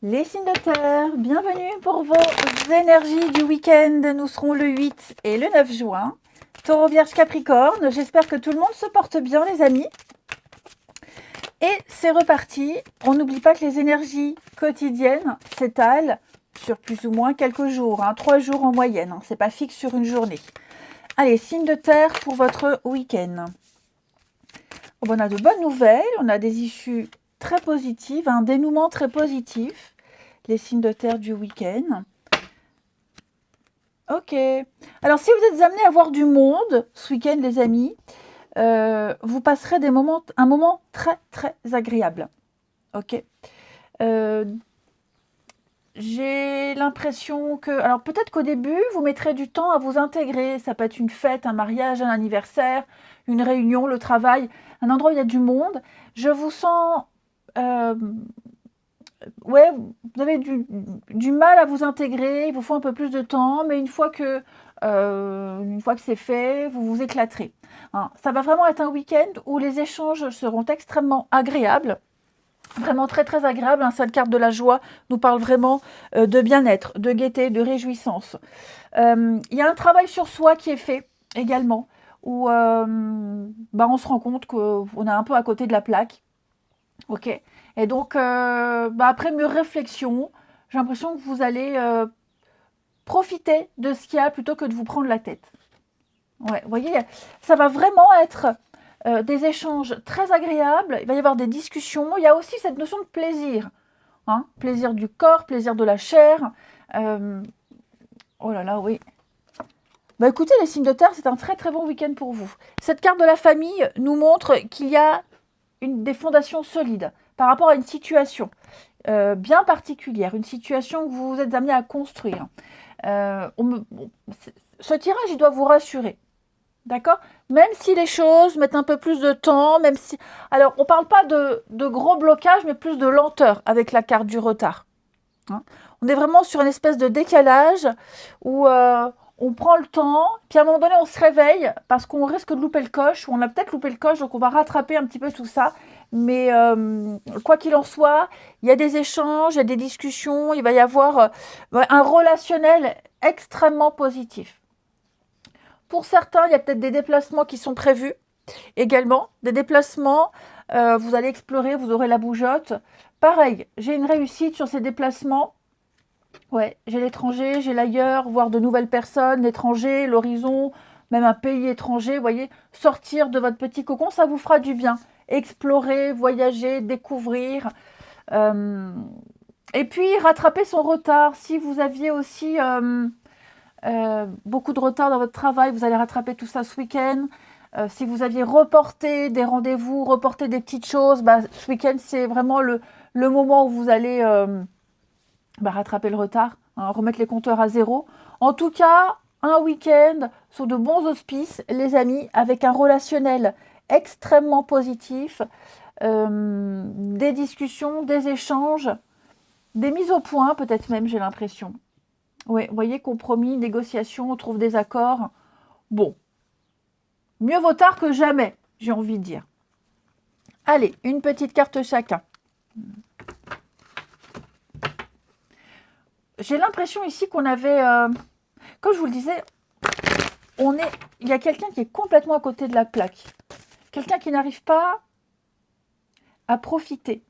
Les signes de terre, bienvenue pour vos énergies du week-end. Nous serons le 8 et le 9 juin. Taureau, Vierge, Capricorne, j'espère que tout le monde se porte bien les amis. Et c'est reparti. On n'oublie pas que les énergies quotidiennes s'étalent sur plus ou moins quelques jours, 3 jours en moyenne. C'est pas fixe sur une journée. Allez, signe de terre pour votre week-end. On a de bonnes nouvelles, on a des issues très positives, un dénouement très positif. Les signes de terre du week-end. Ok. Alors, si vous êtes amenés à voir du monde ce week-end, les amis, vous passerez un moment très, très agréable. Ok. J'ai l'impression que... Alors, peut-être qu'au début, vous mettrez du temps à vous intégrer. Ça peut être une fête, un mariage, un anniversaire, une réunion, le travail, un endroit où il y a du monde. Je vous sens... ouais, vous avez du mal à vous intégrer, il vous faut un peu plus de temps, mais une fois que c'est fait, vous vous éclaterez. Ça va vraiment être un week-end où les échanges seront extrêmement agréables, vraiment très très agréables. Cette carte de la joie nous parle vraiment de bien-être, de gaieté, de réjouissance. Il y a un travail sur soi qui est fait également, où on se rend compte qu'on est un peu à côté de la plaque. Ok. Et donc, après mûre réflexion, j'ai l'impression que vous allez profiter de ce qu'il y a plutôt que de vous prendre la tête. Ouais, vous voyez, ça va vraiment être des échanges très agréables. Il va y avoir des discussions. Il y a aussi cette notion de plaisir. Plaisir du corps, plaisir de la chair. Oh là là, oui. Écoutez, les signes de terre, c'est un très très bon week-end pour vous. Cette carte de la famille nous montre qu'il y a des fondations solides par rapport à une situation bien particulière, une situation que vous êtes amené à construire. Ce tirage, il doit vous rassurer. D'accord? Même si les choses mettent un peu plus de temps, même si... Alors, on ne parle pas de gros blocage, mais plus de lenteur avec la carte du retard. On est vraiment sur une espèce de décalage où on prend le temps, puis à un moment donné, on se réveille parce qu'on risque de louper le coche, ou on a peut-être loupé le coche, donc on va rattraper un petit peu tout ça. Mais quoi qu'il en soit, il y a des échanges, il y a des discussions, il va y avoir un relationnel extrêmement positif. Pour certains, il y a peut-être des déplacements qui sont prévus également. Des déplacements, vous allez explorer, vous aurez la bougeotte. Pareil, j'ai une réussite sur ces déplacements. Ouais, j'ai l'étranger, j'ai l'ailleurs, voir de nouvelles personnes, l'étranger, l'horizon, même un pays étranger. Vous voyez, sortir de votre petit cocon, ça vous fera du bien. Explorer, voyager, découvrir. Et puis, rattraper son retard. Si vous aviez aussi beaucoup de retard dans votre travail, vous allez rattraper tout ça ce week-end. Si vous aviez reporté des rendez-vous, reporté des petites choses, ce week-end, c'est vraiment le moment où vous allez rattraper le retard, remettre les compteurs à zéro. En tout cas, un week-end sur de bons auspices, les amis, avec un relationnel extrêmement positif, des discussions, des échanges, des mises au point, peut-être même, j'ai l'impression. Oui, vous voyez, compromis, négociation, on trouve des accords. Bon, mieux vaut tard que jamais, j'ai envie de dire. Allez, une petite carte chacun. J'ai l'impression ici qu'on avait, comme je vous le disais, il y a quelqu'un qui est complètement à côté de la plaque. Quelqu'un qui n'arrive pas à profiter.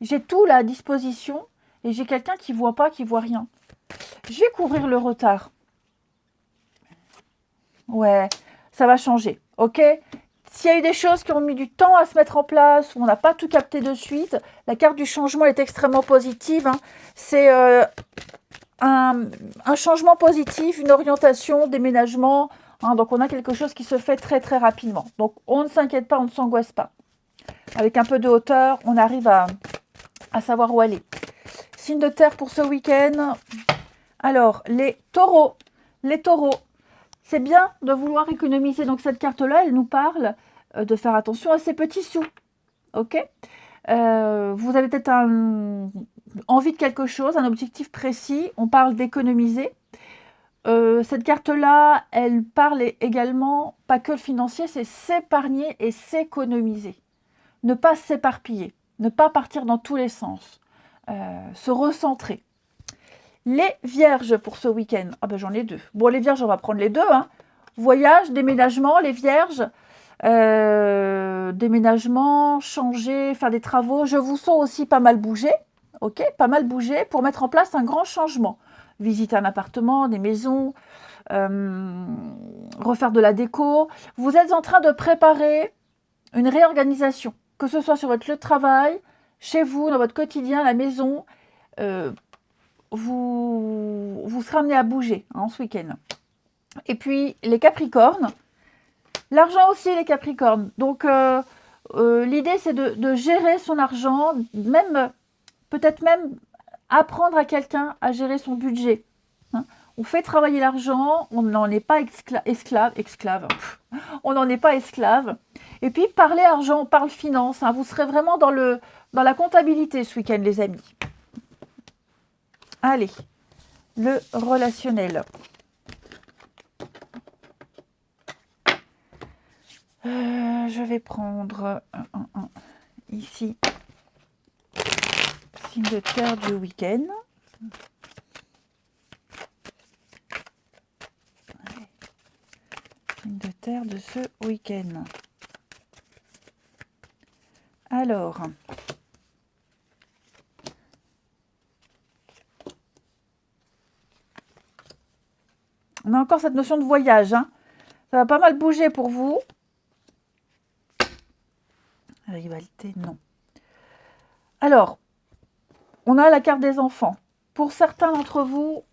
J'ai tout là à disposition et j'ai quelqu'un qui ne voit pas, qui ne voit rien. Je vais couvrir le retard. Ouais, ça va changer, ok? S'il y a eu des choses qui ont mis du temps à se mettre en place, où on n'a pas tout capté de suite, la carte du changement est extrêmement positive. C'est un changement positif, une orientation, déménagement. Donc, on a quelque chose qui se fait très, très rapidement. Donc, on ne s'inquiète pas, on ne s'angoisse pas. Avec un peu de hauteur, on arrive à savoir où aller. Signe de terre pour ce week-end. Alors, les taureaux. Les taureaux. C'est bien de vouloir économiser. Donc, cette carte-là, elle nous parle de faire attention à ces petits sous. Ok? Vous avez peut-être envie de quelque chose, un objectif précis. On parle d'économiser. Cette carte-là, elle parle également, pas que le financier, c'est s'épargner et s'économiser. Ne pas s'éparpiller, ne pas partir dans tous les sens. se recentrer. Les vierges pour ce week-end, ah ben j'en ai 2. Bon, les vierges, on va prendre les 2. Hein. Voyage, déménagement, les vierges, déménagement, changer, faire des travaux. Je vous sens aussi pas mal bouger, ok, pas mal bouger pour mettre en place un grand changement. Visiter un appartement, des maisons, refaire de la déco. Vous êtes en train de préparer une réorganisation, que ce soit sur votre lieu de travail, chez vous, dans votre quotidien, à la maison. Vous serez amené à bouger hein, ce week-end. Et puis, les Capricornes. L'argent aussi, les Capricornes. Donc, l'idée, c'est de gérer son argent, peut-être même apprendre à quelqu'un à gérer son budget. Hein. On fait travailler l'argent, on n'en est pas esclave. On n'en est pas esclave. Et puis, parler argent, on parle finance. Hein. Vous serez vraiment dans la comptabilité ce week-end, les amis. Allez, le relationnel. Je vais prendre ici, signe de terre du week-end. Signe de terre de ce week-end. Alors, on a encore cette notion de voyage. Hein. Ça va pas mal bouger pour vous. Rivalité, non. Alors, on a la carte des enfants. Pour certains d'entre vous,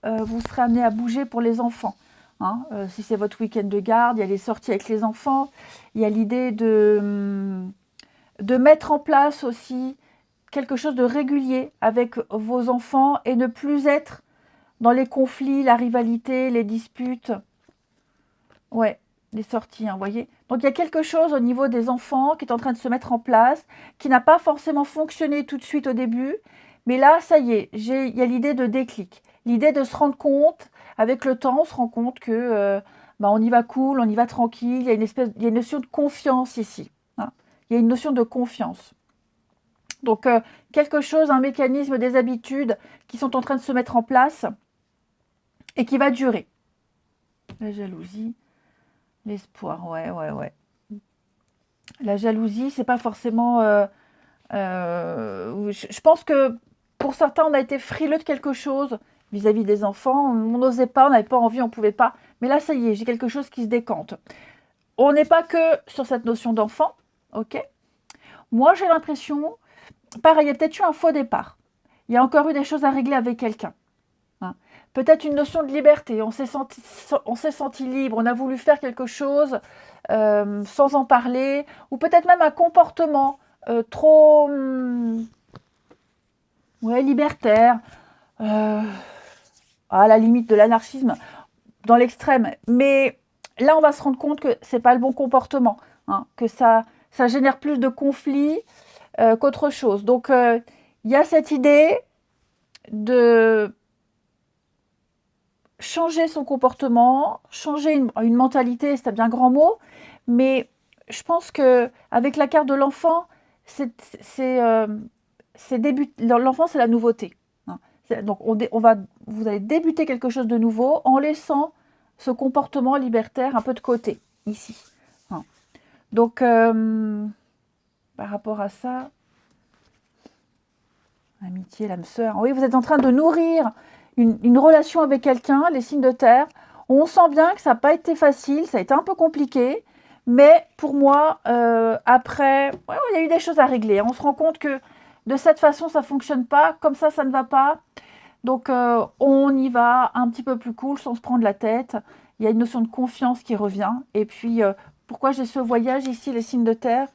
vous serez amené à bouger pour les enfants. Hein. Si c'est votre week-end de garde, il y a les sorties avec les enfants. Il y a l'idée de mettre en place aussi quelque chose de régulier avec vos enfants et ne plus être dans les conflits, la rivalité, les disputes. Ouais, les sorties, hein, vous voyez. Donc, il y a quelque chose au niveau des enfants qui est en train de se mettre en place, qui n'a pas forcément fonctionné tout de suite au début. Mais là, ça y est, il y a l'idée de déclic. L'idée de se rendre compte, avec le temps, on se rend compte que on y va cool, on y va tranquille. Il y a une notion de confiance ici. Hein. Il y a une notion de confiance. Donc, quelque chose, un mécanisme, des habitudes qui sont en train de se mettre en place et qui va durer. La jalousie. L'espoir, ouais. La jalousie, c'est pas forcément... je pense que pour certains, on a été frileux de quelque chose vis-à-vis des enfants. On n'osait pas, on n'avait pas envie, on ne pouvait pas. Mais là, ça y est, j'ai quelque chose qui se décante. On n'est pas que sur cette notion d'enfant, ok? Moi, j'ai l'impression... Pareil, il y a peut-être eu un faux départ. Il y a encore eu des choses à régler avec quelqu'un. Hein. Peut-être une notion de liberté, on s'est senti libre, on a voulu faire quelque chose sans en parler, ou peut-être même un comportement trop libertaire, à la limite de l'anarchisme, dans l'extrême. Mais là, on va se rendre compte que ce n'est pas le bon comportement, hein, que ça génère plus de conflits qu'autre chose. Donc, il y a cette idée de changer son comportement, changer une mentalité, c'est un bien grand mot, mais je pense qu'avec la carte de l'enfant, l'enfant, c'est la nouveauté. Hein. Donc, vous allez débuter quelque chose de nouveau en laissant ce comportement libertaire un peu de côté, ici. Hein. Donc, par rapport à ça, amitié, l'âme sœur, oui, vous êtes en train de nourrir une relation avec quelqu'un, les signes de terre. On sent bien que ça n'a pas été facile, ça a été un peu compliqué, mais pour moi, après, il y a eu des choses à régler. On se rend compte que de cette façon, ça ne fonctionne pas, comme ça ne va pas. Donc, on y va un petit peu plus cool, sans se prendre la tête. Il y a une notion de confiance qui revient. Et puis, pourquoi j'ai ce voyage ici, les signes de terre?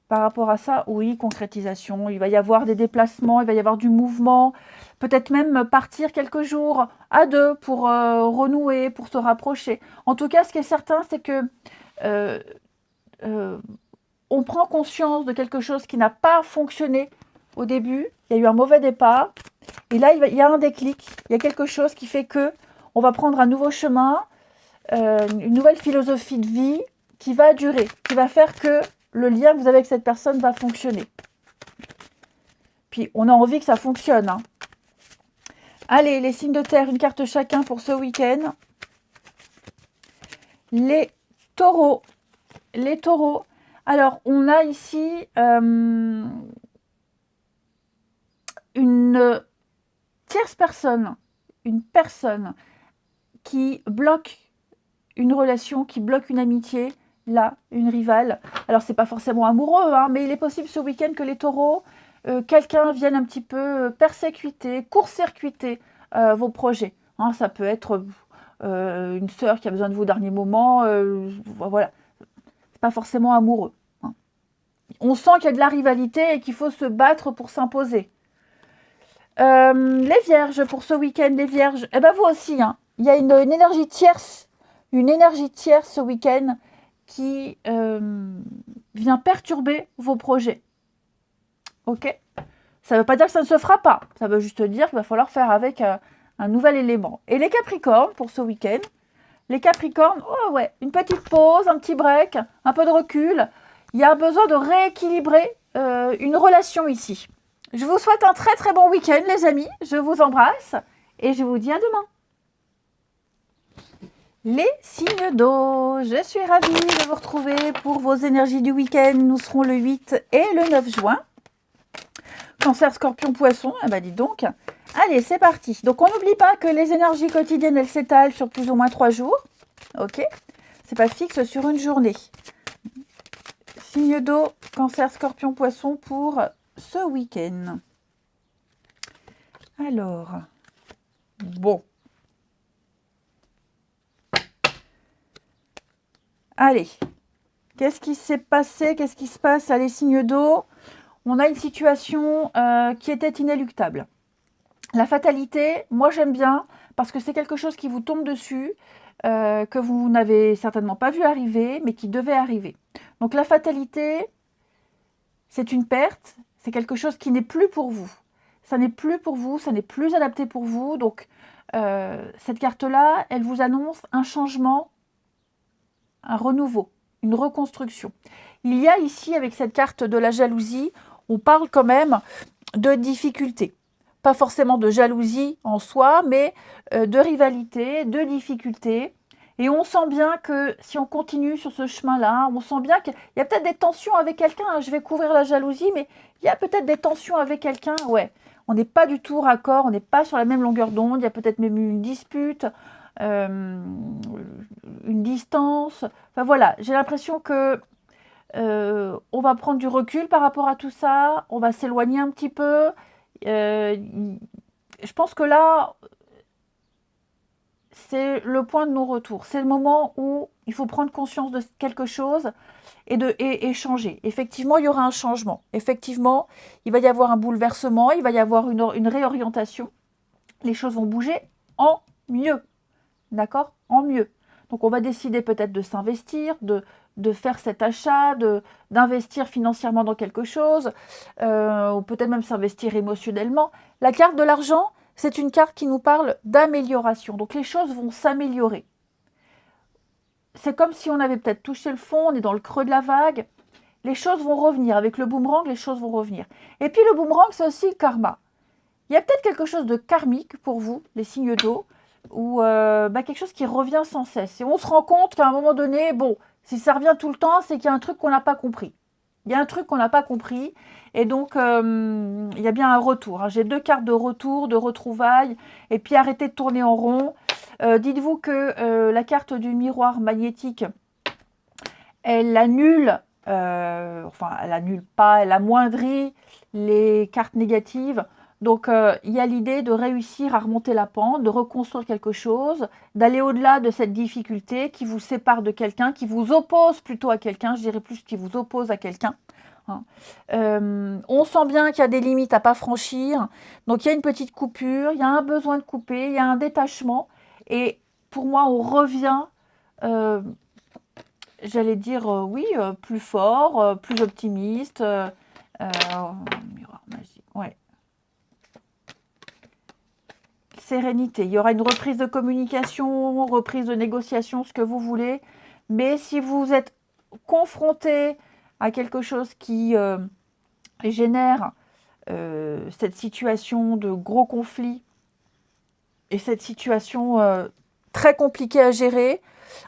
Par rapport à ça, oui, concrétisation. Il va y avoir des déplacements, il va y avoir du mouvement. Peut-être même partir quelques jours à deux pour renouer, pour se rapprocher. En tout cas, ce qui est certain, c'est que on prend conscience de quelque chose qui n'a pas fonctionné au début. Il y a eu un mauvais départ. Et là, il y a un déclic. Il y a quelque chose qui fait que on va prendre un nouveau chemin, une nouvelle philosophie de vie qui va durer, qui va faire que le lien que vous avez avec cette personne va fonctionner. Puis, on a envie que ça fonctionne. Hein. Allez, les signes de terre, une carte chacun pour ce week-end. Les taureaux. Les taureaux. Alors, on a ici une tierce personne, une personne qui bloque une relation, qui bloque une amitié, là, une rivale. Alors, c'est pas forcément amoureux, hein, mais il est possible ce week-end que les taureaux, quelqu'un vienne un petit peu persécuter, court-circuiter vos projets. Hein, ça peut être une sœur qui a besoin de vous au dernier moment, voilà. C'est pas forcément amoureux. Hein. On sent qu'il y a de la rivalité et qu'il faut se battre pour s'imposer. Les vierges, pour ce week-end, les vierges, eh ben vous aussi, hein, il y a une énergie tierce ce week-end qui vient perturber vos projets. Ok? Ça ne veut pas dire que ça ne se fera pas, ça veut juste dire qu'il va falloir faire avec un nouvel élément. Et les capricornes, pour ce week-end, les capricornes, oh ouais, une petite pause, un petit break, un peu de recul. Il y a besoin de rééquilibrer une relation ici. Je vous souhaite un très très bon week-end, les amis. Je vous embrasse et je vous dis à demain. Les signes d'eau, je suis ravie de vous retrouver pour vos énergies du week-end. Nous serons le 8 et le 9 juin. Cancer, scorpion, poisson, eh ben dites donc. Allez, c'est parti. Donc, on n'oublie pas que les énergies quotidiennes, elles s'étalent sur plus ou moins 3 jours. Ok? C'est pas fixe sur une journée. Signe d'eau, cancer, scorpion, poisson pour ce week-end. Alors, bon. Allez, qu'est-ce qui s'est passé? Qu'est-ce qui se passe à les signes d'eau? On a une situation qui était inéluctable. La fatalité, moi j'aime bien parce que c'est quelque chose qui vous tombe dessus, que vous n'avez certainement pas vu arriver, mais qui devait arriver. Donc la fatalité, c'est une perte, c'est quelque chose qui n'est plus pour vous. Ça n'est plus pour vous, ça n'est plus adapté pour vous. Donc cette carte-là, elle vous annonce un changement, un renouveau, une reconstruction. Il y a ici, avec cette carte de la jalousie, on parle quand même de difficultés. Pas forcément de jalousie en soi, mais de rivalité, de difficultés. Et on sent bien que si on continue sur ce chemin-là, on sent bien qu'il y a peut-être des tensions avec quelqu'un. Je vais couvrir la jalousie, mais il y a peut-être des tensions avec quelqu'un. Ouais, on n'est pas du tout raccord, on n'est pas sur la même longueur d'onde. Il y a peut-être même une dispute, une distance. Enfin voilà, j'ai l'impression que on va prendre du recul par rapport à tout ça. On va s'éloigner un petit peu. Je pense que là, c'est le point de non-retour. C'est le moment où il faut prendre conscience de quelque chose et changer. Effectivement, il y aura un changement. Effectivement, il va y avoir un bouleversement, il va y avoir une réorientation. Les choses vont bouger en mieux. D'accord? En mieux. Donc, on va décider peut-être de s'investir, de faire cet achat, d'investir financièrement dans quelque chose, ou peut-être même s'investir émotionnellement. La carte de l'argent, c'est une carte qui nous parle d'amélioration. Donc, les choses vont s'améliorer. C'est comme si on avait peut-être touché le fond, on est dans le creux de la vague. Les choses vont revenir. Avec le boomerang, les choses vont revenir. Et puis, le boomerang, c'est aussi le karma. Il y a peut-être quelque chose de karmique pour vous, les signes d'eau, ou quelque chose qui revient sans cesse. Et on se rend compte qu'à un moment donné, bon, si ça revient tout le temps, c'est qu'il y a un truc qu'on n'a pas compris. Il y a un truc qu'on n'a pas compris. Et donc, il y a bien un retour. Hein. J'ai 2 cartes de retour, de retrouvailles. Et puis, arrêtez de tourner en rond. Dites-vous que la carte du miroir magnétique, elle annule, elle annule pas, elle amoindrit les cartes négatives. Donc, il y a l'idée de réussir à remonter la pente, de reconstruire quelque chose, d'aller au-delà de cette difficulté qui vous sépare de quelqu'un, qui vous oppose plutôt à quelqu'un, je dirais plus qui vous oppose à quelqu'un. Hein. On sent bien qu'il y a des limites à ne pas franchir. Donc, il y a une petite coupure, il y a un besoin de couper, il y a un détachement. Et pour moi, on revient, j'allais dire, oui, plus fort, plus optimiste. Miroir magique, ouais. Sérénité. Il y aura une reprise de communication, reprise de négociation, ce que vous voulez. Mais si vous êtes confronté à quelque chose qui génère cette situation de gros conflit et cette situation très compliquée à gérer,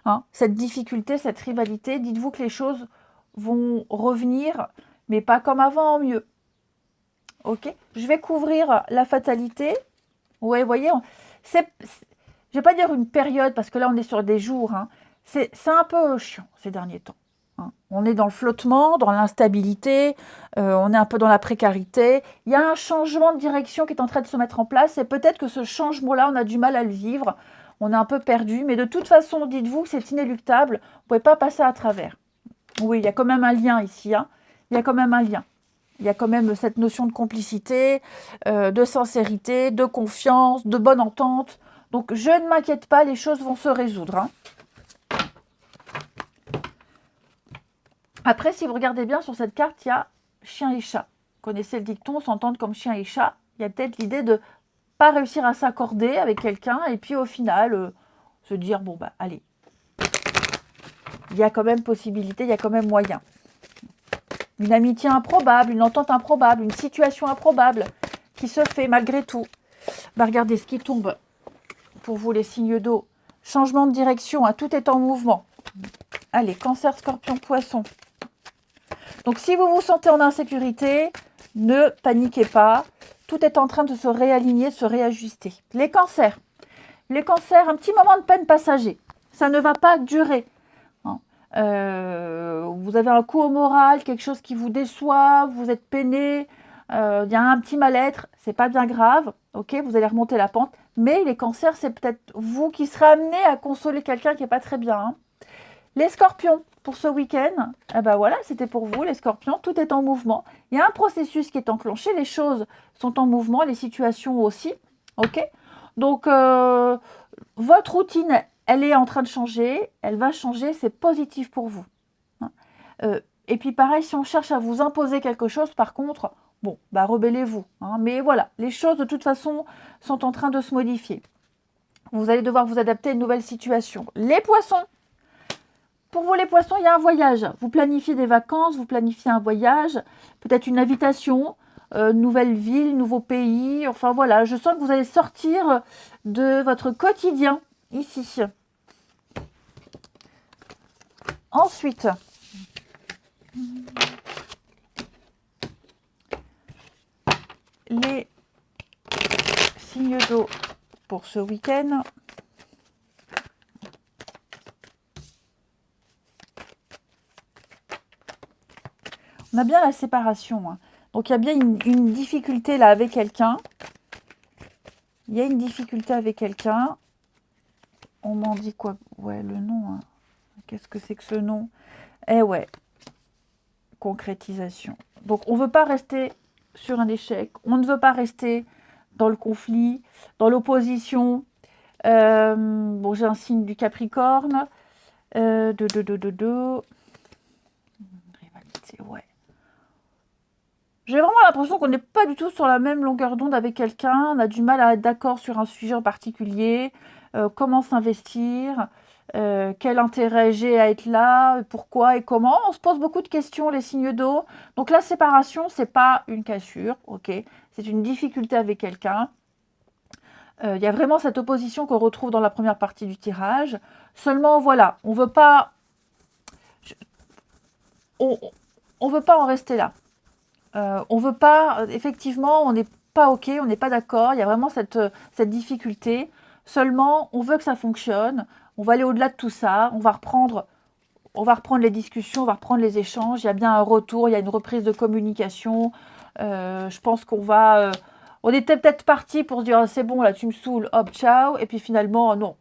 hein, cette difficulté, cette rivalité, dites-vous que les choses vont revenir, mais pas comme avant, mieux. Ok, je vais couvrir la fatalité. Ouais, vous voyez, je ne vais pas dire une période, parce que là, on est sur des jours. Hein. C'est un peu chiant ces derniers temps. Hein. On est dans le flottement, dans l'instabilité, on est un peu dans la précarité. Il y a un changement de direction qui est en train de se mettre en place, et peut-être que ce changement-là, on a du mal à le vivre. On est un peu perdu, mais de toute façon, dites-vous que c'est inéluctable. Vous ne pouvez pas passer à travers. Oui, il y a quand même un lien ici. Hein. Il y a quand même un lien. Il y a quand même cette notion de complicité, de sincérité, de confiance, de bonne entente. Donc, je ne m'inquiète pas, les choses vont se résoudre. Hein. Après, si vous regardez bien sur cette carte, il y a chien et chat. Vous connaissez le dicton, s'entendre comme chien et chat. Il y a peut-être l'idée de ne pas réussir à s'accorder avec quelqu'un et puis au final, se dire, bon, bah, allez. Il y a quand même possibilité, il y a quand même moyen. Une amitié improbable, une entente improbable, une situation improbable qui se fait malgré tout. Bah, regardez ce qui tombe pour vous, les signes d'eau. Changement de direction, hein, tout est en mouvement. Allez, Cancer, Scorpion, Poisson. Donc, si vous vous sentez en insécurité, ne paniquez pas. Tout est en train de se réaligner, se réajuster. Les cancers, un petit moment de peine passager. Ça ne va pas durer. Vous avez un coup au moral, quelque chose qui vous déçoit, vous êtes peiné, il y a un petit mal-être, c'est pas bien grave, ok, vous allez remonter la pente, mais les cancers, c'est peut-être vous qui serez amené à consoler quelqu'un qui n'est pas très bien. Hein. Les scorpions, pour ce week-end, eh ben voilà, c'était pour vous, les scorpions, tout est en mouvement, il y a un processus qui est enclenché, les choses sont en mouvement, les situations aussi, ok, donc votre routine, elle est en train de changer, elle va changer, c'est positif pour vous. Et puis pareil, si on cherche à vous imposer quelque chose, par contre, bon, bah rebellez-vous. Hein, mais voilà, les choses de toute façon sont en train de se modifier. Vous allez devoir vous adapter à une nouvelle situation. Les poissons, pour vous les poissons, il y a un voyage. Vous planifiez des vacances, vous planifiez un voyage, peut-être une invitation, nouvelle ville, nouveau pays. Enfin voilà, je sens que vous allez sortir de votre quotidien ici. Ensuite, les signes d'eau pour ce week-end. On a bien la séparation. Hein. Donc, il y a bien une difficulté là avec quelqu'un. Il y a une difficulté avec quelqu'un. On m'en dit quoi? Ouais, le nom. Hein. Qu'est-ce que c'est que ce nom? Eh ouais. Concrétisation. Donc, on ne veut pas rester sur un échec. On ne veut pas rester dans le conflit, dans l'opposition. Bon, j'ai un signe du Capricorne. Rivalité, ouais. J'ai vraiment l'impression qu'on n'est pas du tout sur la même longueur d'onde avec quelqu'un. On a du mal à être d'accord sur un sujet en particulier. Comment s'investir, quel intérêt j'ai à être là, pourquoi et comment. On se pose beaucoup de questions, les signes d'eau. Donc la séparation, c'est pas une cassure, ok. C'est une difficulté avec quelqu'un. Il y a vraiment cette opposition qu'on retrouve dans la première partie du tirage. Seulement, voilà, on veut pas... On veut pas en rester là. On veut pas... Effectivement, on n'est pas ok, on n'est pas d'accord. Il y a vraiment cette difficulté. Seulement, on veut que ça fonctionne. On va aller au-delà de tout ça. On va reprendre les discussions, on va reprendre les échanges. Il y a bien un retour, il y a une reprise de communication. Je pense qu'on va... on était peut-être parti pour se dire, c'est bon, là, tu me saoules, hop, ciao. Et puis finalement, non,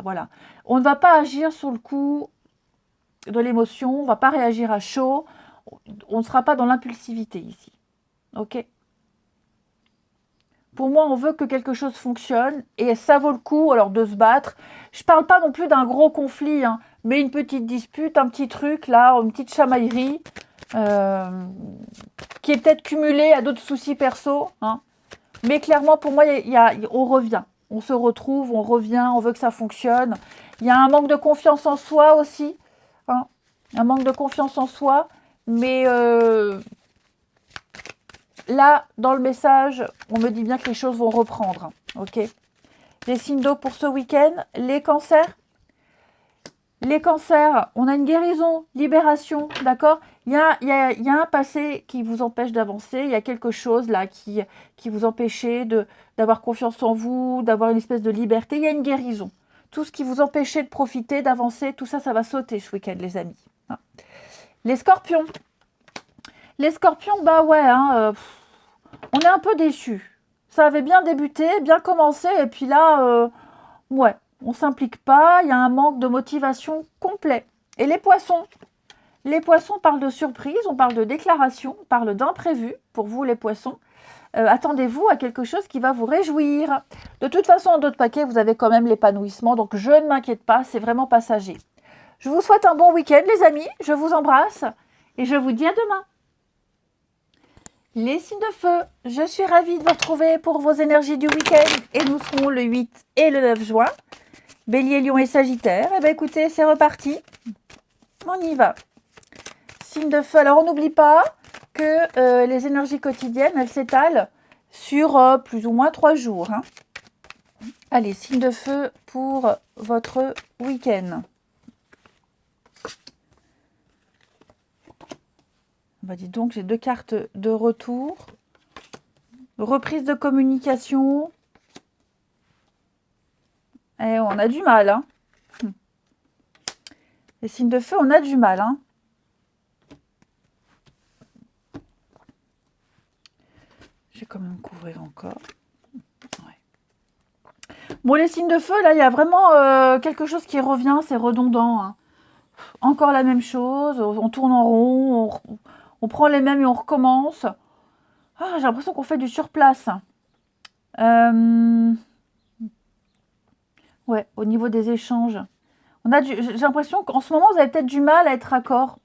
voilà. On ne va pas agir sur le coup de l'émotion, on ne va pas réagir à chaud. On ne sera pas dans l'impulsivité ici. Ok ? Pour moi, on veut que quelque chose fonctionne et ça vaut le coup alors de se battre. Je ne parle pas non plus d'un gros conflit, hein, mais une petite dispute, un petit truc, là, une petite chamaillerie qui est peut-être cumulée à d'autres soucis perso. Hein. Mais clairement, pour moi, on revient. On se retrouve, on revient, on veut que ça fonctionne. Il y a un manque de confiance en soi aussi. Hein. Un manque de confiance en soi, mais... là, dans le message, on me dit bien que les choses vont reprendre. Ok. Les signes d'eau pour ce week-end. Les cancers. Les cancers, on a une guérison, libération, d'accord. Il y a un passé qui vous empêche d'avancer. Il y a quelque chose là qui vous empêchait d'avoir confiance en vous, d'avoir une espèce de liberté. Il y a une guérison. Tout ce qui vous empêchait de profiter, d'avancer, tout ça, ça va sauter ce week-end, les amis. Les scorpions. Les scorpions, bah ouais, hein, on est un peu déçus. Ça avait bien débuté, bien commencé, et puis là, ouais, on ne s'implique pas, il y a un manque de motivation complet. Et les poissons parlent de surprise, on parle de déclaration, on parle d'imprévu pour vous les poissons. Attendez-vous à quelque chose qui va vous réjouir. De toute façon, en d'autres paquets, vous avez quand même l'épanouissement, donc je ne m'inquiète pas, c'est vraiment passager. Je vous souhaite un bon week-end, les amis, je vous embrasse et je vous dis à demain. Les signes de feu, je suis ravie de vous retrouver pour vos énergies du week-end et nous serons le 8 et le 9 juin. Bélier, Lion et Sagittaire, eh bien écoutez, c'est reparti, on y va. Signe de feu, alors on n'oublie pas que les énergies quotidiennes, elles s'étalent sur plus ou moins 3 jours. Hein. Allez, signe de feu pour votre week-end. Bah dis donc, j'ai 2 cartes de retour. Reprise de communication. Et on a du mal. Hein. Les signes de feu, on a du mal. Hein. Je vais quand même couvrir encore. Ouais. Bon, les signes de feu, là, il y a vraiment quelque chose qui revient. C'est redondant. Hein. Encore la même chose. On tourne en rond. On prend les mêmes et on recommence. Ah, j'ai l'impression qu'on fait du surplace. Ouais, au niveau des échanges. J'ai l'impression qu'en ce moment, vous avez peut-être du mal à être d'accord.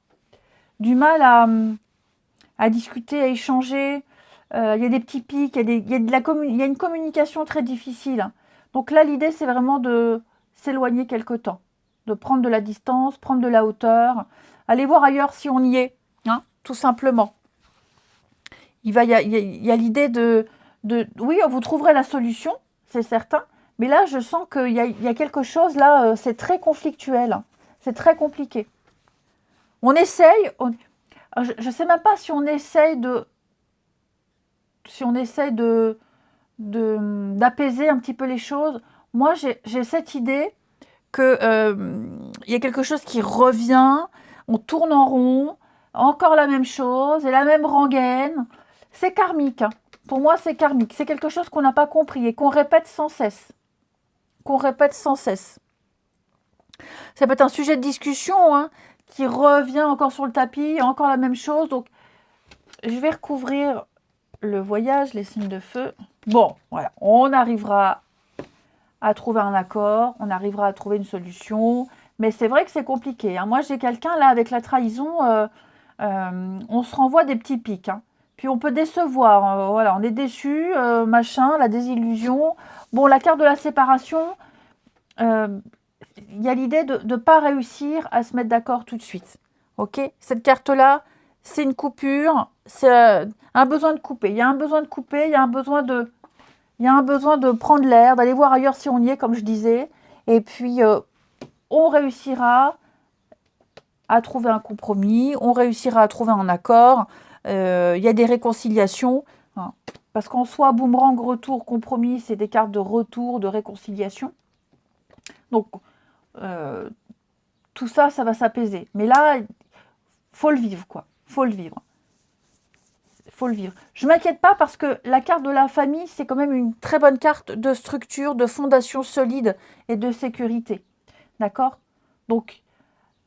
Du mal à discuter, à échanger. Il y a des petits pics, il y a une communication très difficile. Donc là, l'idée, c'est vraiment de s'éloigner quelque temps. De prendre de la distance, prendre de la hauteur. Aller voir ailleurs si on y est. Hein, tout simplement. Il y a l'idée de... Oui, vous trouverez la solution, c'est certain. Mais là, je sens qu'il y a quelque chose, là, c'est très conflictuel. Hein. C'est très compliqué. On essaye... je ne sais même pas si on essaye d'apaiser un petit peu les choses. Moi, j'ai cette idée qu'il y a quelque chose qui revient, on tourne en rond, encore la même chose, et la même rengaine. C'est karmique. Hein. Pour moi, c'est karmique. C'est quelque chose qu'on n'a pas compris et qu'on répète sans cesse. Ça peut être un sujet de discussion hein, qui revient encore sur le tapis, encore la même chose. Donc, je vais recouvrir le voyage, les signes de feu. Bon, voilà, on arrivera à trouver un accord, on arrivera à trouver une solution. Mais c'est vrai que c'est compliqué. Hein. Moi, j'ai quelqu'un, là, avec la trahison, on se renvoie des petits pics. Hein. Puis on peut décevoir. Voilà, on est déçu, machin, la désillusion. Bon, la carte de la séparation, il y a l'idée de ne pas réussir à se mettre d'accord tout de suite. Ok. Cette carte-là, c'est une coupure, c'est un besoin de couper. Il y a un besoin de couper, il y a un besoin de prendre l'air, d'aller voir ailleurs si on y est, comme je disais. Et puis, on réussira à trouver un compromis, on réussira à trouver un accord. Il y a des réconciliations. Hein, parce qu'en soi, boomerang, retour, compromis, c'est des cartes de retour, de réconciliation. Donc, tout ça, ça va s'apaiser. Mais là, faut le vivre, quoi. Faut le vivre. Je ne m'inquiète pas parce que la carte de la famille, c'est quand même une très bonne carte de structure, de fondation solide et de sécurité. D'accord? Donc,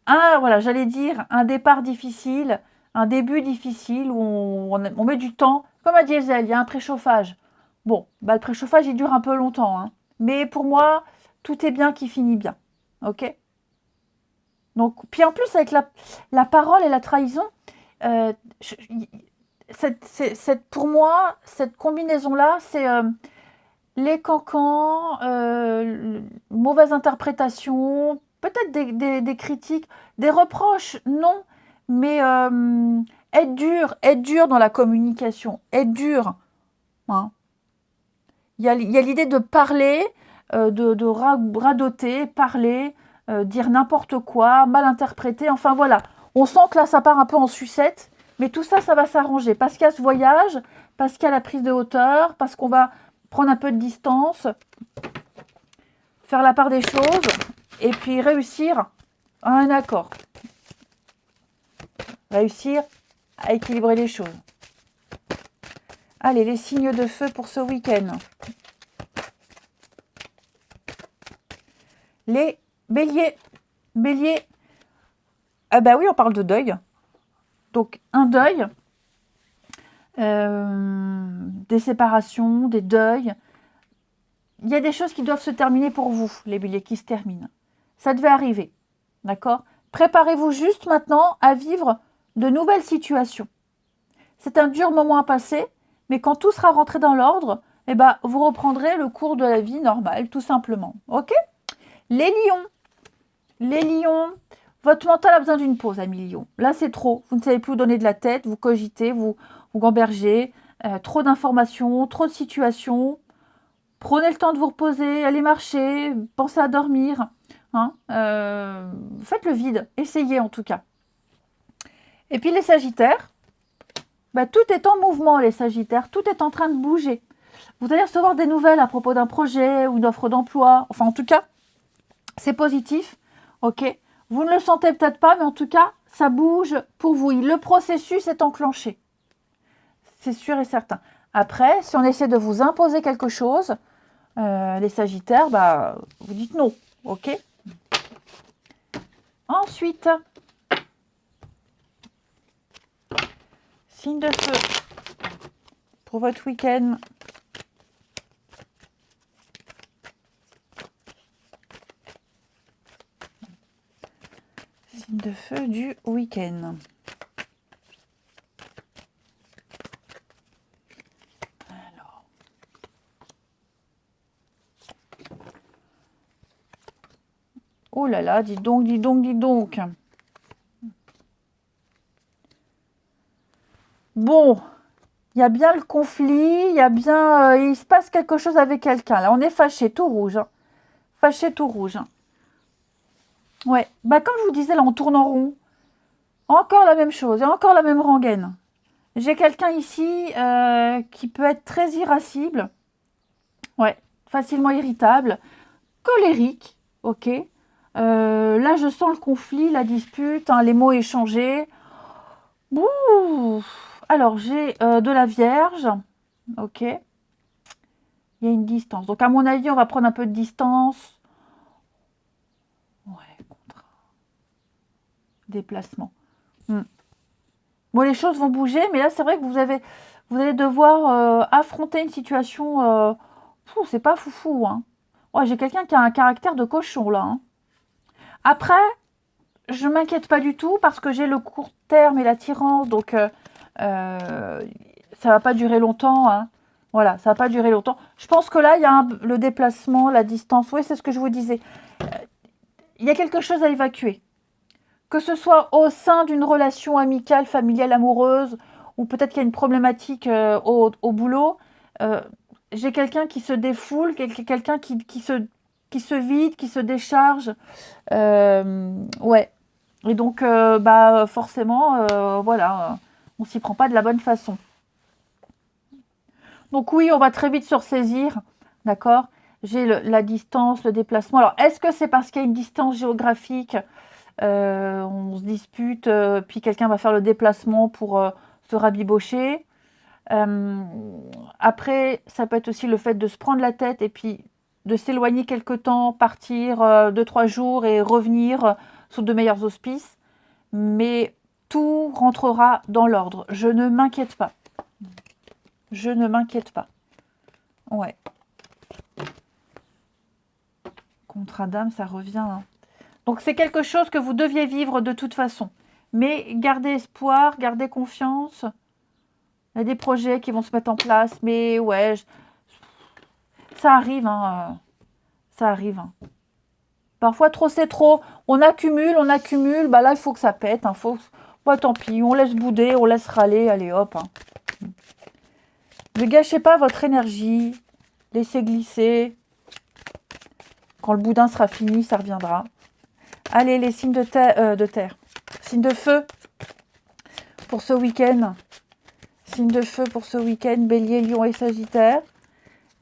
voilà, j'allais dire un départ difficile, un début difficile où on met du temps. Comme à diesel, il y a un préchauffage. Bon, bah, le préchauffage, il dure un peu longtemps. Hein. Mais pour moi, tout est bien qui finit bien. Ok? Donc, puis en plus, avec la parole et la trahison, pour moi, cette combinaison-là, c'est les cancans, mauvaise interprétation, peut-être des critiques, des reproches, non, mais être dur dans la communication, être dur. Hein. Il y a l'idée de parler, de radoter, parler, dire n'importe quoi, mal interpréter, enfin voilà. On sent que là, ça part un peu en sucette, mais tout ça, ça va s'arranger. Parce qu'il y a ce voyage, parce qu'il y a la prise de hauteur, parce qu'on va prendre un peu de distance, faire la part des choses, et puis réussir à un accord. Réussir à équilibrer les choses. Allez, les signes de feu pour ce week-end. Les béliers. Bélier. Ah bah oui, on parle de deuil. Donc, un deuil, des séparations, des deuils. Il y a des choses qui doivent se terminer pour vous, les béliers, qui se terminent. Ça devait arriver, d'accord? Préparez-vous juste maintenant à vivre de nouvelles situations. C'est un dur moment à passer, mais quand tout sera rentré dans l'ordre, eh ben, vous reprendrez le cours de la vie normale, tout simplement. Ok? Les lions. Les lions, votre mental a besoin d'une pause, amis lions. Là, c'est trop. Vous ne savez plus où donner de la tête, vous cogitez, vous gambergez. Trop d'informations, trop de situations. Prenez le temps de vous reposer, allez marcher, pensez à dormir. Hein, faites le vide, essayez en tout cas. Et puis les sagittaires, bah, tout est en mouvement, les sagittaires, tout est en train de bouger. Vous allez recevoir des nouvelles à propos d'un projet ou d'offre d'emploi. Enfin, en tout cas, c'est positif. Ok, vous ne le sentez peut-être pas, mais en tout cas, ça bouge pour vous. Le processus est enclenché. C'est sûr et certain. Après, si on essaie de vous imposer quelque chose, les sagittaires, bah, vous dites non. Ok. Ensuite, signe de feu pour votre week-end. Signe de feu du week-end. Alors. Oh là là, dis donc, dis donc, dis donc. Bon, il y a bien le conflit, il y a bien, il se passe quelque chose avec quelqu'un. Là, on est fâché, tout rouge. Hein. Fâché, tout rouge. Hein. Ouais, bah comme je vous disais, là, on tourne en rond. Encore la même chose, et encore la même rengaine. J'ai quelqu'un ici qui peut être très irascible. Ouais, facilement irritable. Colérique, ok. Là, je sens le conflit, la dispute, hein, les mots échangés. Bouh. Alors, j'ai de la Vierge, ok. Il y a une distance. Donc, à mon avis, on va prendre un peu de distance. Ouais, contrat. Déplacement. Bon, les choses vont bouger, mais là, c'est vrai que vous allez devoir affronter une situation. C'est pas foufou, hein. Ouais, j'ai quelqu'un qui a un caractère de cochon, là. Hein. Après, je m'inquiète pas du tout parce que j'ai le court terme et l'attirance, donc ça va pas durer longtemps. Hein. Voilà, ça va pas durer longtemps. Je pense que là, il y a le déplacement, la distance. Oui, c'est ce que je vous disais. Il y a quelque chose à évacuer. Que ce soit au sein d'une relation amicale, familiale, amoureuse, ou peut-être qu'il y a une problématique au boulot, j'ai quelqu'un qui se défoule, quelqu'un qui se vide, qui se décharge. Ouais. Et donc, bah, forcément, voilà, on s'y prend pas de la bonne façon. Donc oui, on va très vite se ressaisir, d'accord? J'ai la distance, le déplacement. Alors, est-ce que c'est parce qu'il y a une distance géographique on se dispute, puis quelqu'un va faire le déplacement pour se rabibocher. Après, ça peut être aussi le fait de se prendre la tête et puis de s'éloigner quelque temps, partir 2-3 jours et revenir sous de meilleurs auspices. Mais tout rentrera dans l'ordre. Je ne m'inquiète pas. Je ne m'inquiète pas. Ouais. Contrat d'âme, ça revient. Hein. Donc c'est quelque chose que vous deviez vivre de toute façon. Mais gardez espoir, gardez confiance. Il y a des projets qui vont se mettre en place. Mais ouais, ça arrive. Hein, ça arrive. Hein. Parfois trop c'est trop. On accumule. Bah là il faut que ça pète. Hein, faut Bah, tant pis, on laisse bouder, on laisse râler, allez hop. Hein. Ne gâchez pas votre énergie, laissez glisser. Quand le boudin sera fini, ça reviendra. Allez, les signes de terre. Signes de feu pour ce week-end. Signes de feu pour ce week-end, Bélier, Lion et Sagittaire.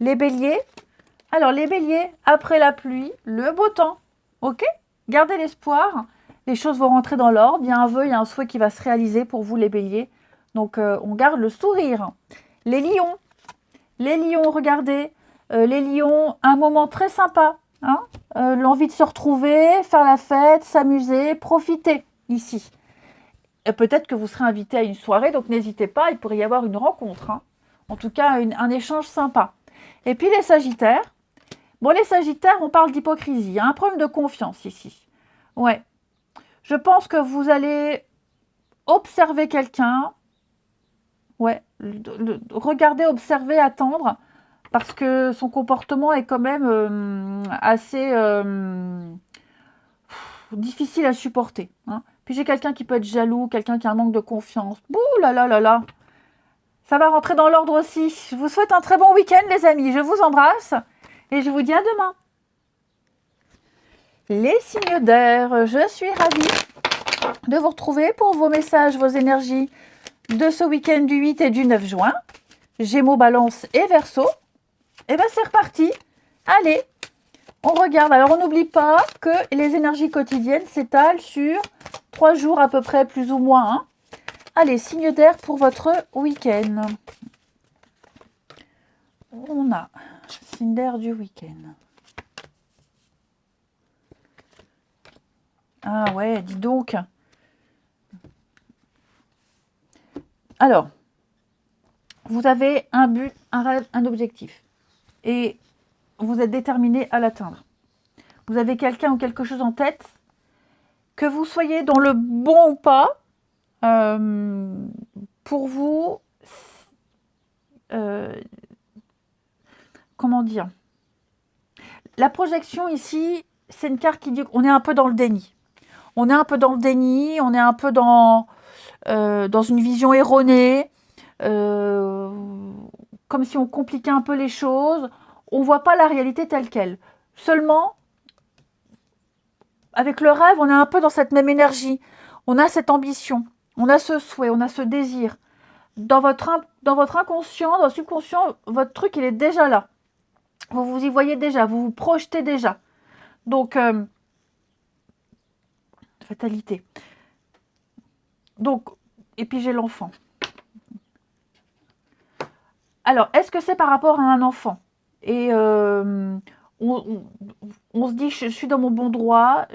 Les Béliers. Alors, les Béliers, après la pluie, le beau temps. Ok? Gardez l'espoir. Les choses vont rentrer dans l'ordre. Il y a un vœu, il y a un souhait qui va se réaliser pour vous, les Béliers. Donc, on garde le sourire. Les Lions. Les Lions, regardez. Les Lions, un moment très sympa. Hein, l'envie de se retrouver, faire la fête, s'amuser, profiter ici. Peut-être que vous serez invité à une soirée, donc n'hésitez pas, il pourrait y avoir une rencontre. Hein. En tout cas, un échange sympa. Et puis les Sagittaires. Bon, les Sagittaires, on parle d'hypocrisie. Il y a un problème de confiance ici. Ouais. Je pense que vous allez observer quelqu'un. Ouais. Regarder, observer, attendre. Parce que son comportement est quand même assez difficile à supporter. Hein. Puis j'ai quelqu'un qui peut être jaloux, quelqu'un qui a un manque de confiance. Bouh là là là là. Ça va rentrer dans l'ordre aussi. Je vous souhaite un très bon week-end, les amis. Je vous embrasse et je vous dis à demain. Les signes d'air, je suis ravie de vous retrouver pour vos messages, vos énergies de ce week-end du 8 et du 9 juin. Gémeaux, Balance et Verseau. Et bien c'est reparti. Allez, on regarde. Alors on n'oublie pas que les énergies quotidiennes s'étalent sur 3 jours à peu près, plus ou moins. Hein. Allez, signe d'air pour votre week-end. On a signe d'air du week-end. Ah ouais, dis donc. Alors, vous avez un but, un rêve, un objectif. Et vous êtes déterminé à l'atteindre. Vous avez quelqu'un ou quelque chose en tête, que vous soyez dans le bon ou pas, pour vous, comment dire, la projection ici, c'est une carte qui dit qu'on est un peu dans le déni. On est un peu dans le déni, on est un peu dans une vision erronée, comme si on compliquait un peu les choses. On ne voit pas la réalité telle qu'elle. Seulement, avec le rêve, on est un peu dans cette même énergie. On a cette ambition, on a ce souhait, on a ce désir. Dans votre inconscient, dans le subconscient, votre truc, il est déjà là. Vous vous y voyez déjà, vous vous projetez déjà. Donc, fatalité. Donc, et puis j'ai l'enfant. Alors, est-ce que c'est par rapport à un enfant? Et on se dit, je suis dans mon bon droit,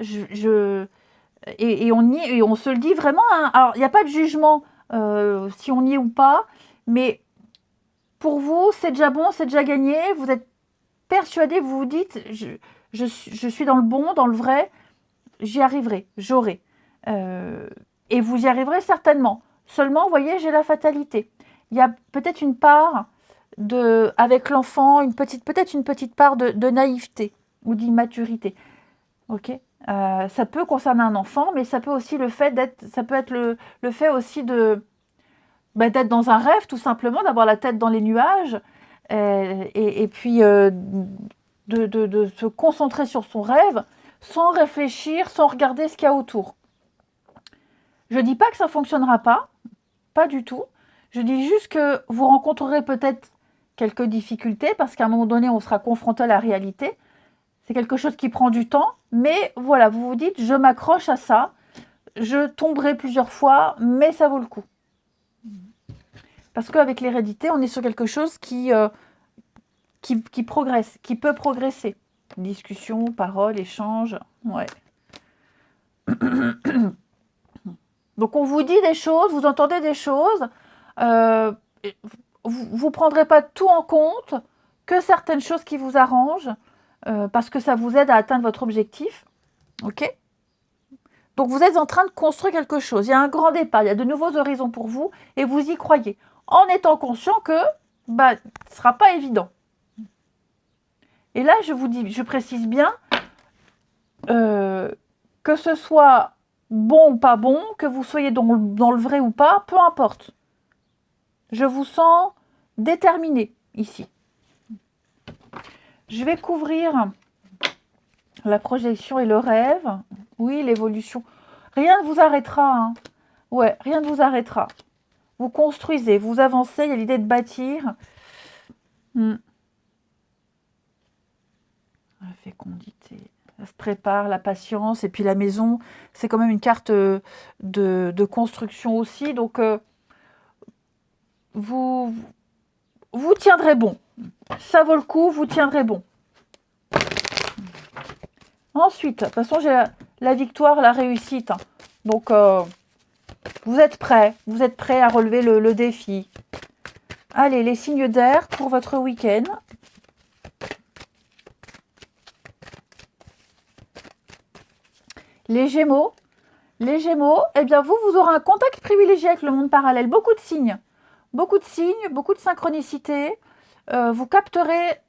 et on se le dit vraiment. Hein. Alors, il n'y a pas de jugement si on y est ou pas, mais pour vous, c'est déjà bon, c'est déjà gagné. Vous êtes persuadé, vous vous dites, je suis dans le bon, dans le vrai, j'y arriverai, j'aurai. Et vous y arriverez certainement. Seulement, vous voyez, j'ai la fatalité. Il y a peut-être une part avec l'enfant, peut-être une petite part de naïveté ou d'immaturité. Ok. Ça peut concerner un enfant, mais ça peut aussi ça peut être le fait aussi d'être dans un rêve, tout simplement, d'avoir la tête dans les nuages, et puis de se concentrer sur son rêve, sans réfléchir, sans regarder ce qu'il y a autour. Je ne dis pas que ça ne fonctionnera pas du tout. Je dis juste que vous rencontrerez peut-être quelques difficultés, parce qu'à un moment donné, on sera confronté à la réalité. C'est quelque chose qui prend du temps, mais voilà, vous vous dites, je m'accroche à ça, je tomberai plusieurs fois, mais ça vaut le coup. Parce qu'avec l'hérédité, on est sur quelque chose qui progresse, qui peut progresser. Discussion, parole, échange, ouais. Donc on vous dit des choses, vous entendez des choses, vous ne prendrez pas tout en compte, que certaines choses qui vous arrangent, parce que ça vous aide à atteindre votre objectif. Ok ? Donc vous êtes en train de construire quelque chose. Il y a un grand départ, il y a de nouveaux horizons pour vous, et vous y croyez, en étant conscient que ce ne sera pas évident. Et là, je vous dis, je précise bien, que ce soit bon ou pas bon, que vous soyez dans le vrai ou pas, peu importe. Je vous sens déterminé ici. Je vais couvrir la projection et le rêve. Oui, l'évolution. Rien ne vous arrêtera. Hein. Ouais, rien ne vous arrêtera. Vous construisez, vous avancez, il y a l'idée de bâtir. La fécondité. Ça se prépare, la patience. Et puis la maison, c'est quand même une carte de construction aussi. Donc, vous tiendrez bon. Ça vaut le coup, vous tiendrez bon. Ensuite, de toute façon, j'ai la victoire, la réussite. Hein. Donc, vous êtes prêts à relever le défi. Allez, les signes d'air pour votre week-end. Les Gémeaux, eh bien vous aurez un contact privilégié avec le monde parallèle. Beaucoup de signes, beaucoup de synchronicité. Vous capterez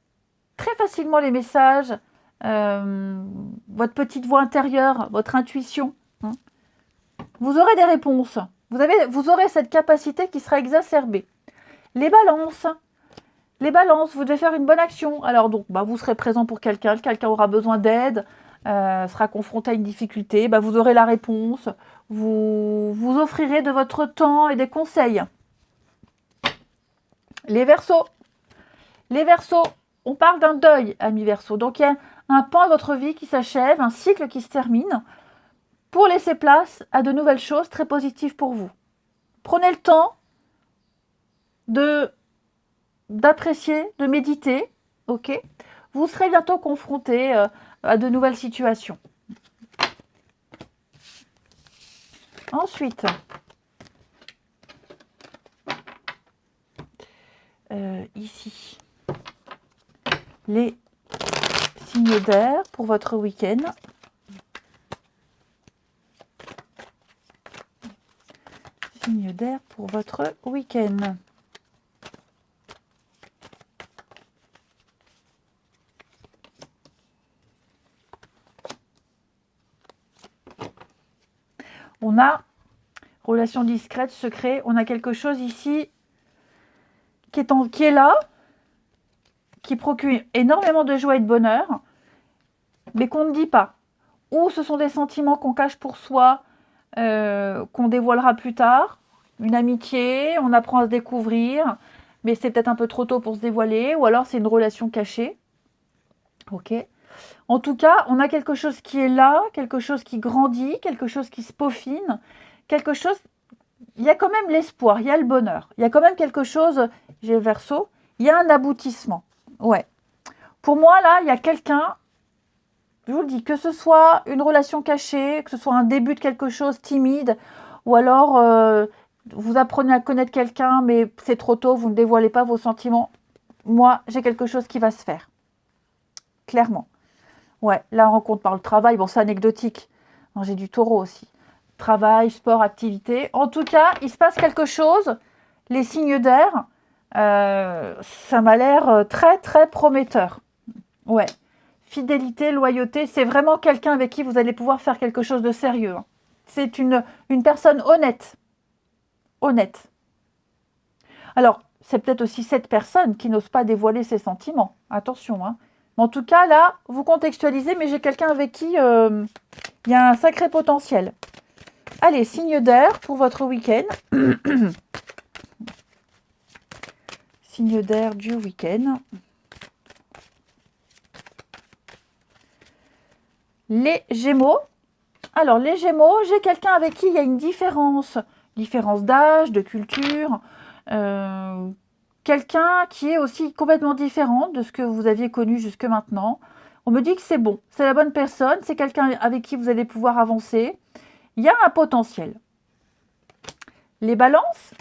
très facilement les messages, votre petite voix intérieure, votre intuition. Hein. Vous aurez des réponses. Vous aurez cette capacité qui sera exacerbée. Les balances, vous devez faire une bonne action. Alors donc, vous serez présent pour quelqu'un aura besoin d'aide, sera confronté à une difficulté, vous aurez la réponse, vous offrirez de votre temps et des conseils. Les Verseaux, on parle d'un deuil, amis Verseaux. Donc il y a un pan de votre vie qui s'achève, un cycle qui se termine, pour laisser place à de nouvelles choses très positives pour vous. Prenez le temps d'apprécier, de méditer, ok ? Vous serez bientôt confronté à de nouvelles situations. Ensuite, ici, les signes d'air pour votre week-end. Signes d'air pour votre week-end. On a relation discrète, secret. On a quelque chose ici qui est là, qui procure énormément de joie et de bonheur, mais qu'on ne dit pas. Ou ce sont des sentiments qu'on cache pour soi, qu'on dévoilera plus tard. Une amitié, on apprend à se découvrir, mais c'est peut-être un peu trop tôt pour se dévoiler. Ou alors c'est une relation cachée. Ok. En tout cas, on a quelque chose qui est là, quelque chose qui grandit, quelque chose qui se peaufine, quelque chose... Il y a quand même l'espoir, il y a le bonheur. Il y a quand même quelque chose, j'ai le Verseau, il y a un aboutissement. Ouais. Pour moi, là, il y a quelqu'un, je vous le dis, que ce soit une relation cachée, que ce soit un début de quelque chose timide, ou alors vous apprenez à connaître quelqu'un, mais c'est trop tôt, vous ne dévoilez pas vos sentiments. Moi, j'ai quelque chose qui va se faire. Clairement. Ouais, la rencontre par le travail, bon, c'est anecdotique. J'ai du Taureau aussi. Travail, sport, activité. En tout cas, il se passe quelque chose. Les signes d'air, ça m'a l'air très, très prometteur. Ouais. Fidélité, loyauté, c'est vraiment quelqu'un avec qui vous allez pouvoir faire quelque chose de sérieux. C'est une personne honnête. Honnête. Alors, c'est peut-être aussi cette personne qui n'ose pas dévoiler ses sentiments. Attention, hein. En tout cas, là, vous contextualisez, mais j'ai quelqu'un avec qui il y a un sacré potentiel. Allez, signe d'air pour votre week-end. Signe d'air du week-end. Les Gémeaux. Alors, les Gémeaux, j'ai quelqu'un avec qui il y a une différence d'âge, de culture. Quelqu'un qui est aussi complètement différent de ce que vous aviez connu jusque maintenant. On me dit que c'est bon, c'est la bonne personne, c'est quelqu'un avec qui vous allez pouvoir avancer. Il y a un potentiel. Les balances.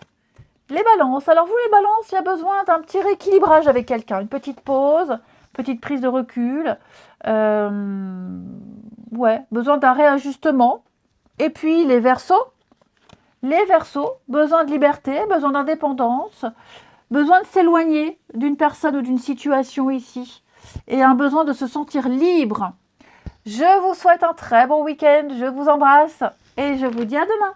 Alors vous les balances, il y a besoin d'un petit rééquilibrage avec quelqu'un. Une petite pause, petite prise de recul. Ouais, besoin d'un réajustement. Et puis les Verseaux. Besoin de liberté, besoin d'indépendance. Besoin de s'éloigner d'une personne ou d'une situation ici. Et un besoin de se sentir libre. Je vous souhaite un très bon week-end. Je vous embrasse. et je vous dis à demain.